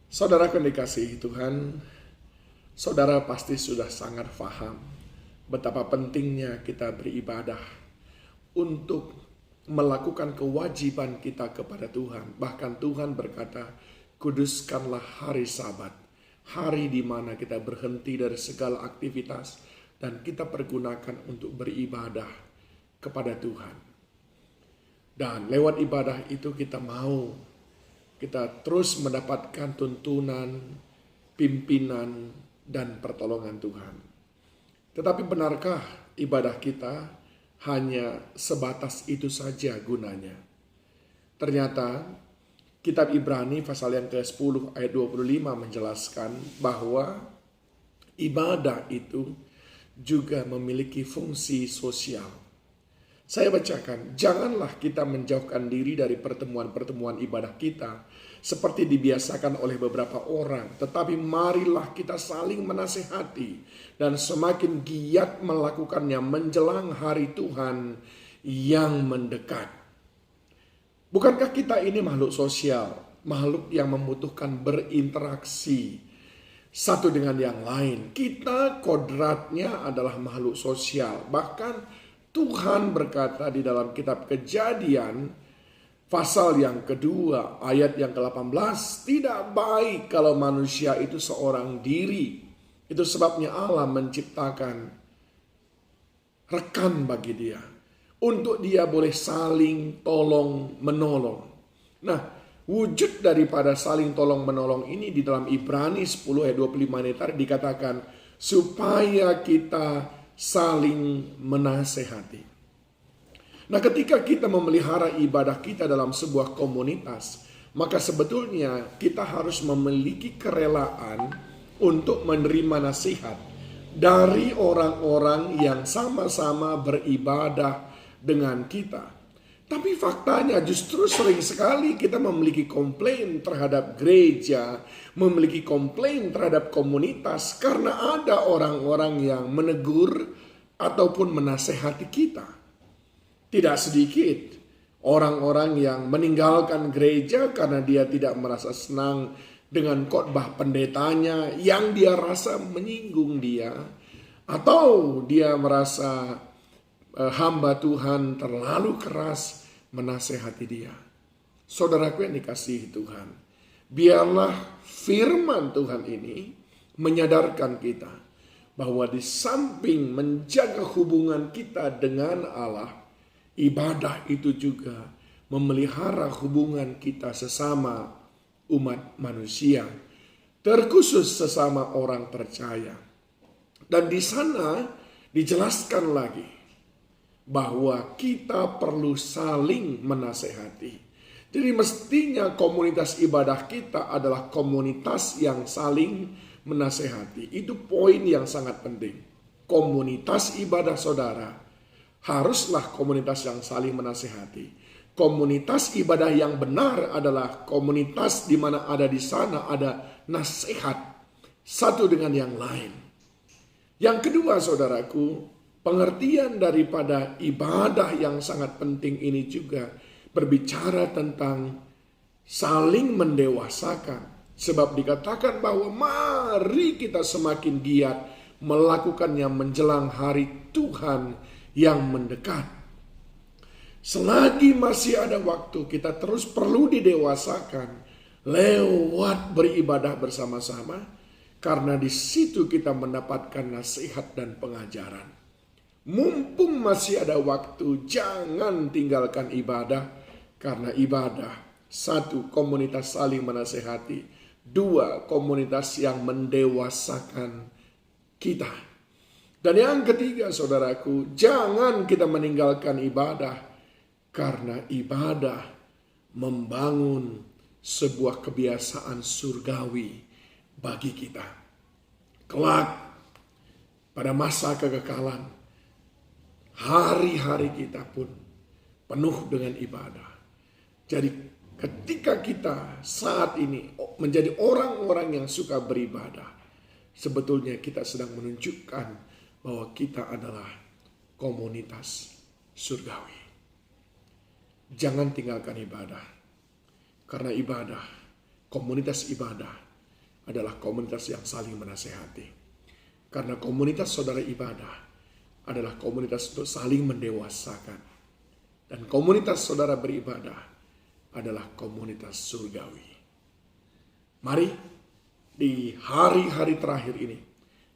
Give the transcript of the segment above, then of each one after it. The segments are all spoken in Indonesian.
Saudara yang dikasihi Tuhan, saudara pasti sudah sangat paham betapa pentingnya kita beribadah untuk melakukan kewajiban kita kepada Tuhan. Bahkan Tuhan berkata, kuduskanlah hari Sabat, hari di mana kita berhenti dari segala aktivitas dan kita pergunakan untuk beribadah kepada Tuhan. Dan lewat ibadah itu kita terus mendapatkan tuntunan, pimpinan, dan pertolongan Tuhan. Tetapi benarkah ibadah kita hanya sebatas itu saja gunanya? Ternyata kitab Ibrani pasal yang ke-10 ayat 25 menjelaskan bahwa ibadah itu juga memiliki fungsi sosial. Saya bacakan, janganlah kita menjauhkan diri dari pertemuan-pertemuan ibadah kita seperti dibiasakan oleh beberapa orang, tetapi marilah kita saling menasehati dan semakin giat melakukannya menjelang hari Tuhan yang mendekat. Bukankah kita ini makhluk sosial, makhluk yang membutuhkan berinteraksi satu dengan yang lain? Kita kodratnya adalah makhluk sosial, bahkan Tuhan berkata di dalam kitab Kejadian pasal yang kedua ayat yang ke-18, tidak baik kalau manusia itu seorang diri. Itu sebabnya Allah menciptakan rekan bagi dia, untuk dia boleh saling tolong menolong. Nah, wujud daripada saling tolong menolong ini di dalam Ibrani 10 ayat 25 ini dikatakan supaya kita saling menasehati. Nah, ketika kita memelihara ibadah kita dalam sebuah komunitas, maka sebetulnya kita harus memiliki kerelaan untuk menerima nasihat dari orang-orang yang sama-sama beribadah dengan kita. Tapi faktanya justru sering sekali kita memiliki komplain terhadap gereja, memiliki komplain terhadap komunitas karena ada orang-orang yang menegur ataupun menasehati kita. Tidak sedikit orang-orang yang meninggalkan gereja karena dia tidak merasa senang dengan khotbah pendetanya yang dia rasa menyinggung dia, atau dia merasa hamba Tuhan terlalu keras menasehati dia. Saudaraku yang dikasihi Tuhan, biarlah firman Tuhan ini menyadarkan kita bahwa di samping menjaga hubungan kita dengan Allah, ibadah itu juga memelihara hubungan kita sesama umat manusia, terkhusus sesama orang percaya. Dan di sana dijelaskan lagi bahwa kita perlu saling menasehati. Jadi mestinya komunitas ibadah kita adalah komunitas yang saling menasehati. Itu poin yang sangat penting. Komunitas ibadah saudara haruslah komunitas yang saling menasehati. Komunitas ibadah yang benar adalah komunitas di mana ada di sana ada nasihat satu dengan yang lain. Yang kedua saudaraku, pengertian daripada ibadah yang sangat penting ini juga berbicara tentang saling mendewasakan. Sebab dikatakan bahwa mari kita semakin giat melakukannya menjelang hari Tuhan yang mendekat. Selagi masih ada waktu, kita terus perlu didewasakan lewat beribadah bersama-sama, karena di situ kita mendapatkan nasihat dan pengajaran. Mumpung masih ada waktu, jangan tinggalkan ibadah, karena ibadah, satu, komunitas saling menasehati, dua, komunitas yang mendewasakan kita. Dan yang ketiga saudaraku, jangan kita meninggalkan ibadah, karena ibadah membangun sebuah kebiasaan surgawi bagi kita. Kelak pada masa kekekalan, hari-hari kita pun penuh dengan ibadah. Jadi ketika kita saat ini menjadi orang-orang yang suka beribadah, sebetulnya kita sedang menunjukkan bahwa kita adalah komunitas surgawi. Jangan tinggalkan ibadah. Karena ibadah, komunitas ibadah adalah komunitas yang saling menasehati. Karena komunitas saudara ibadah adalah komunitas untuk saling mendewasakan. Dan komunitas saudara beribadah adalah komunitas surgawi. Mari di hari-hari terakhir ini,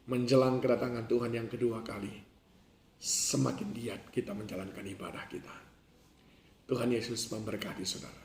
menjelang kedatangan Tuhan yang kedua kali, semakin giat kita menjalankan ibadah kita. Tuhan Yesus memberkati saudara.